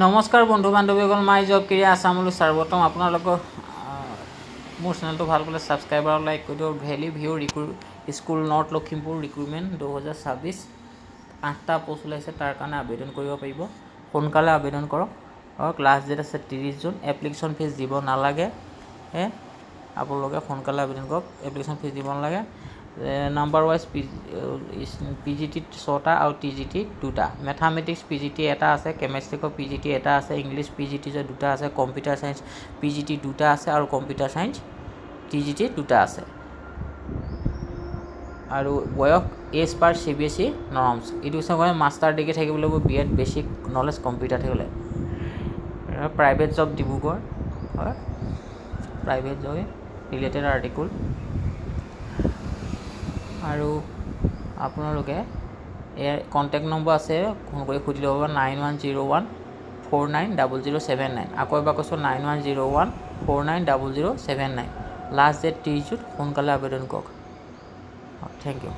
নমস্কাৰ বন্ধু বান্ধৱীসকল, my job career আছামলৈ স্বাগতম। আপোনালোকৰ মোৰ চেনেলটো ভাল পালে ছাবস্ক্ৰাইব আৰু লাইক কৰি দিয়ক। Valley view school north Lakhimpur recruitment 2026 8টা পোষ্ট ওলাইছে, তাৰ কাৰণে আবেদন কৰিব পাৰিব। সোনকালে আবেদন কৰক। লাষ্ট ডেট আছে 30 জুন। এপ্লিকেশ্যন ফিজ দিব নালাগে। আপোনালোকে সোনকালে আবেদন কৰক, এপ্লিকেশ্যন ফিজ দিব নালাগে। নাম্বাৰ ৱাইজ PGT 6টা আৰু TGT 2টা। মেথামেটিক্স PGT এটা আছে, কেমেষ্ট্ৰিকৰ PGT এটা আছে, ইংলিছ PGT 2টা আছে, কম্পিউটাৰ চায়েন্স PGT 2টা আছে আৰু কম্পিউটাৰ চায়েন্স TGT 2টা আছে। আৰু বয়স as per CBSE norms. Education কৰে মাষ্টাৰ ডিগ্ৰী থাকিব লাগিব, BEd বেছিক নলেজ কম্পিউটাৰ থাকিব লাগিব। প্ৰাইভেট জব ডিব্ৰুগড় হয়, প্ৰাইভেট জব ৰিলেটেড আৰ্টিকুল। আৰু আপোনালোকে ইয়াৰ কণ্টেক্ট নম্বৰ আছে, ফোন কৰি সুধি ল'ব 9101490079। আকৌ এবাৰ কৈছোঁ 9101490079। Last date 30 June. সোনকালে আবেদন কৰক। Thank U.